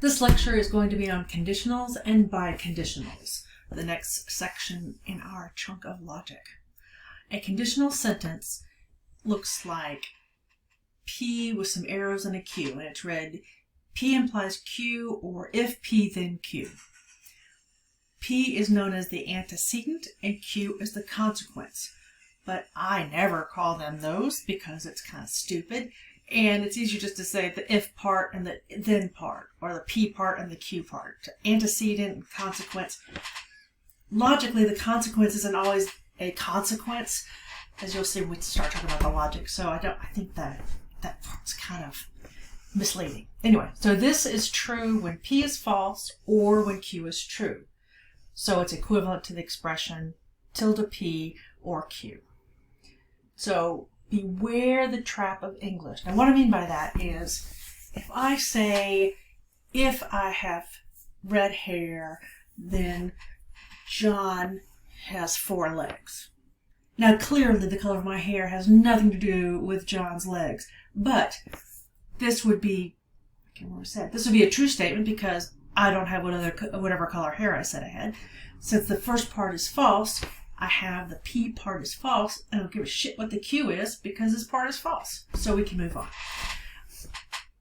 This lecture is going to be on conditionals and biconditionals, the next section in our chunk of logic. A conditional sentence looks like P with some arrows and a Q, and it's read P implies Q, or if P then Q. P is known as the antecedent and Q is the consequence, but I never call them those because it's kind of stupid. And it's easier just to say the if part and the then part, or the P part and the Q part. Antecedent and consequence. Logically, the consequence isn't always a consequence, as you'll see when we start talking about the logic. So I think that part's kind of misleading. Anyway, so this is true when P is false or when Q is true. So it's equivalent to the expression tilde P or Q. So beware the trap of English. And what I mean by that is, if I say, if I have red hair, then John has 4 legs. Now, clearly the color of my hair has nothing to do with John's legs, but this would be, I can't remember what I said, this would be a true statement because I don't have whatever color hair I said I had. Since the first part is false, I have the P part is false. I don't give a shit what the Q is because this part is false. So we can move on.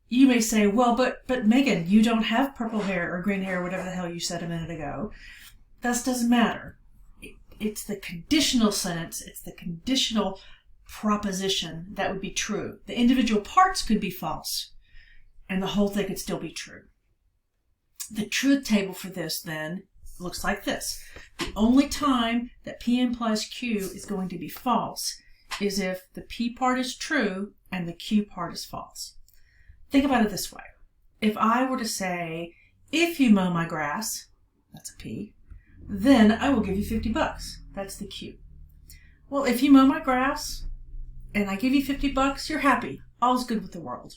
You may say, well, but Megan, you don't have purple hair or green hair or whatever the hell you said a minute ago. That doesn't matter. It's the conditional sentence. It's the conditional proposition that would be true. The individual parts could be false and the whole thing could still be true. The truth table for this then looks like this. The only time that P implies Q is going to be false is if the P part is true and the Q part is false. Think about it this way. If I were to say, if you mow my grass, that's a P, then I will give you $50. That's the Q. Well, if you mow my grass and I give you $50, you're happy. All's good with the world.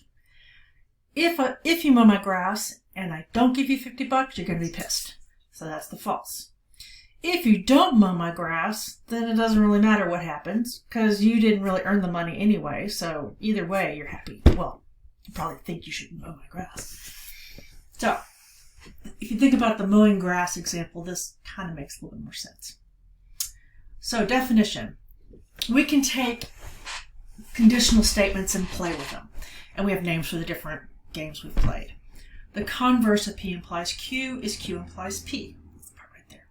If you mow my grass and I don't give you $50, you're going to be pissed. So that's the false. If you don't mow my grass, then it doesn't really matter what happens because you didn't really earn the money anyway. So either way, you're happy. Well, you probably think you should mow my grass. So if you think about the mowing grass example, this kind of makes a little bit more sense. So definition. We can take conditional statements and play with them. And we have names for the different games we've played. The converse of P implies Q is Q implies P. That's the part right there.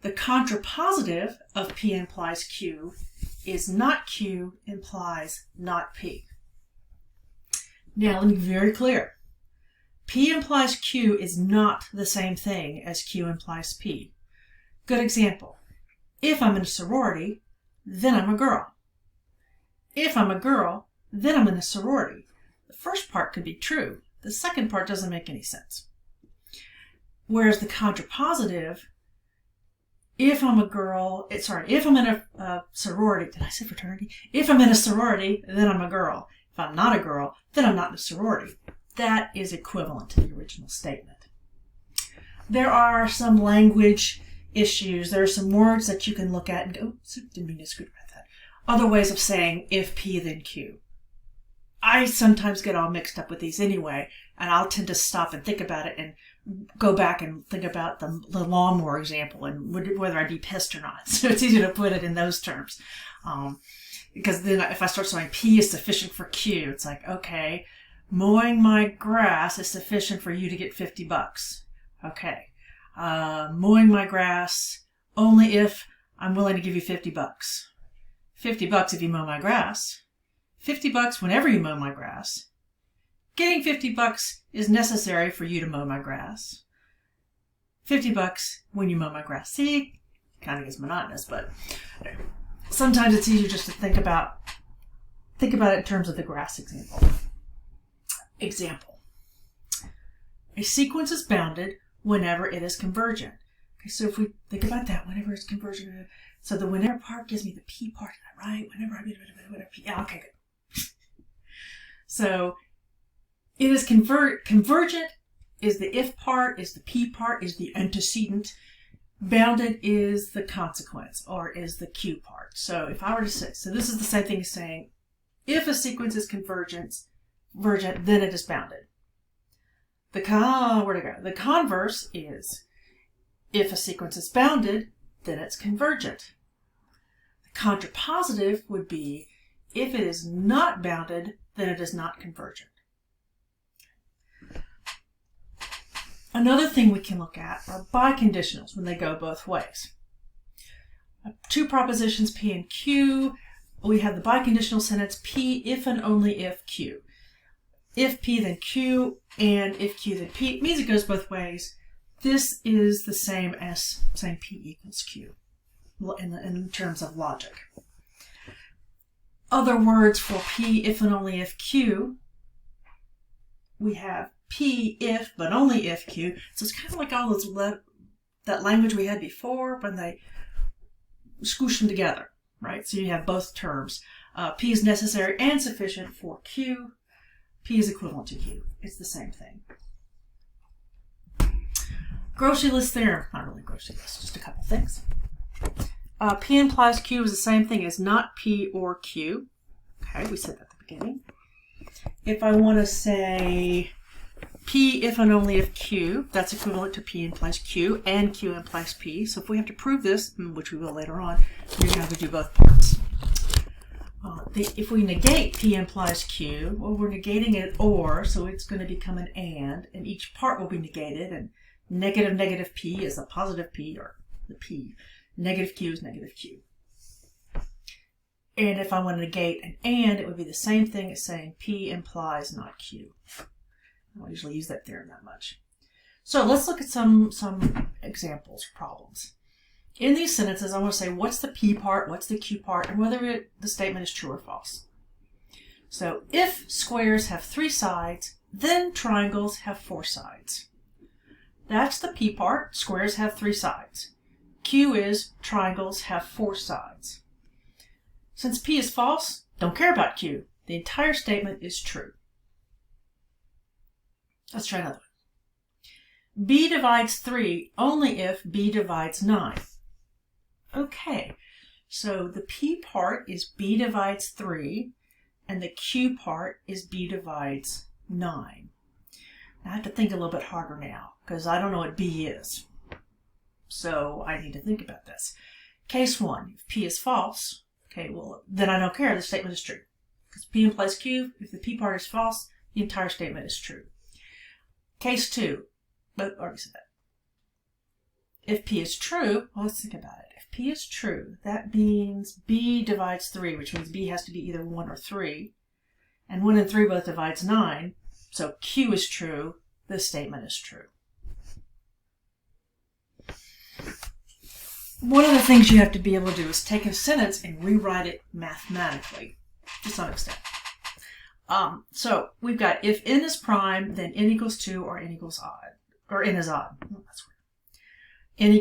The contrapositive of P implies Q is not Q implies not P. Now let me be very clear. P implies Q is not the same thing as Q implies P. Good example. If I'm in a sorority, then I'm a girl. If I'm a girl, then I'm in a sorority. The first part could be true. The second part doesn't make any sense. Whereas the contrapositive, if I'm a girl, if I'm in a sorority, did I say fraternity? If I'm in a sorority, then I'm a girl. If I'm not a girl, then I'm not in a sorority. That is equivalent to the original statement. There are some language issues. There are some words that you can look at and go, didn't mean to scoot about that. Other ways of saying if P then Q. I sometimes get all mixed up with these anyway, and I'll tend to stop and think about it and go back and think about the lawnmower example and whether I'd be pissed or not. So it's easier to put it in those terms. Because then if I start saying P is sufficient for Q, it's like, okay, mowing my grass is sufficient for you to get $50. Okay. Mowing my grass only if I'm willing to give you $50. $50 if you mow my grass. $50 whenever you mow my grass. Getting $50 is necessary for you to mow my grass. $50 when you mow my grass. See, kind of gets monotonous, but sometimes it's easier just to think about it in terms of the grass example. Example. A sequence is bounded whenever it is convergent. Okay, so if we think about that, whenever it's convergent, so the whenever part gives me the P part, right? Whenever I do whatever P. Yeah, okay, good. So it is convergent is the if part, is the P part, is the antecedent. Bounded is the consequence, or is the Q part. So if I were to say, so this is the same thing as saying, if a sequence is convergent, then it is bounded. where'd it go? The converse is, if a sequence is bounded, then it's convergent. The contrapositive would be, if it is not bounded, then it is not convergent. Another thing we can look at are biconditionals when they go both ways. Two propositions P and Q. We have the biconditional sentence P if and only if Q. If P then Q, and if Q then P. It means it goes both ways. This is the same as saying P equals Q in terms of logic. Other words for P if and only if Q, we have P if but only if Q. So it's kind of like all those that language we had before when they squish them together, right? So you have both terms. P is necessary and sufficient for Q. P is equivalent to Q. It's the same thing. Grocery list theorem. Not really grocery list, just a couple things. P implies Q is the same thing as not P or Q. Okay, we said that at the beginning. If I want to say P if and only if Q, that's equivalent to P implies Q and Q implies P. So if we have to prove this, which we will later on, you're going to have to do both parts. If we negate P implies Q, well, we're negating it or, so it's going to become an and each part will be negated, and negative P is a positive P, or the P. Negative Q is negative Q. And if I want to negate an and, it would be the same thing as saying P implies not Q. I don't usually use that theorem that much. So let's look at some examples, problems. In these sentences, I want to say what's the P part, what's the Q part, and whether the statement is true or false. So if squares have 3 sides, then triangles have 4 sides. That's the P part. Squares have 3 sides. Q is triangles have 4 sides. Since P is false, don't care about Q. The entire statement is true. Let's try another one. B divides 3 only if B divides 9. Okay, so the P part is B divides 3, and the Q part is B divides 9. I have to think a little bit harder now, because I don't know what B is. So I need to think about this. Case 1, if P is false, okay, well, then I don't care, the statement is true. Because P implies Q, if the P part is false, the entire statement is true. Case 2, but I already said that. If P is true, well, let's think about it. If P is true, that means B divides 3, which means B has to be either 1 or 3. And 1 and 3 both divides 9, so Q is true, this statement is true. One of the things you have to be able to do is take a sentence and rewrite it mathematically, to some extent. So we've got if n is prime, then n equals 2 or n equals odd. Or n is odd. Oh, that's weird.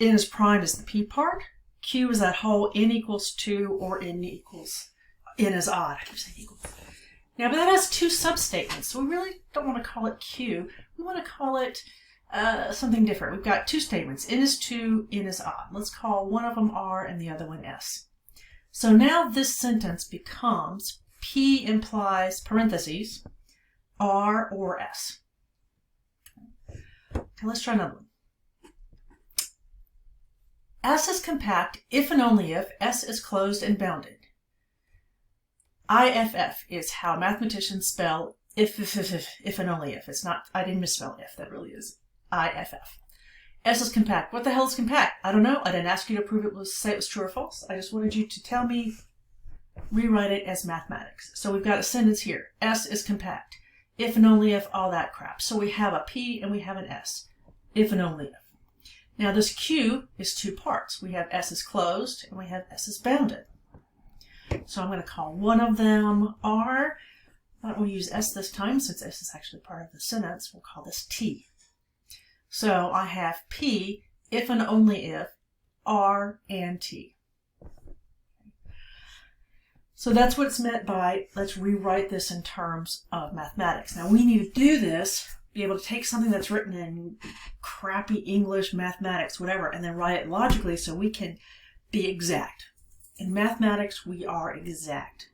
N is prime is the P part. Q is that whole n equals 2 or n is odd. I keep saying equal. Now, but that has 2 substatements, so we really don't want to call it Q. We want to call it something different. We've got 2 statements. N is 2, n is odd. Let's call one of them R and the other one S. So now this sentence becomes P implies parentheses R or S. Okay, let's try another one. S is compact if and only if S is closed and bounded. IFF is how mathematicians spell if and only if. It's not, I didn't misspell if, that really is IFF. S is compact. What the hell is compact? I don't know. I didn't ask you to prove it was, say it was true or false. I just wanted you to tell me, rewrite it as mathematics. So we've got a sentence here. S is compact. If and only if, all that crap. So we have a P and we have an S. If and only if. Now this Q is 2 parts. We have S is closed and we have S is bounded. So I'm going to call one of them R. I don't want to use S this time since S is actually part of the sentence. We'll call this T. So I have P if and only if R and T. So that's what's meant by let's rewrite this in terms of mathematics. Now we need to do this, be able to take something that's written in crappy English, mathematics, whatever, and then write it logically so we can be exact. In mathematics, we are exact.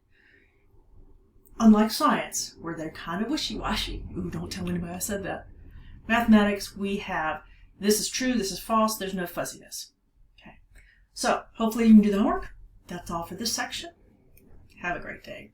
Unlike science, where they're kind of wishy-washy. Ooh, don't tell anybody I said that. Mathematics, we have this is true, this is false, there's no fuzziness. Okay. So, hopefully you can do the homework. That's all for this section. Have a great day.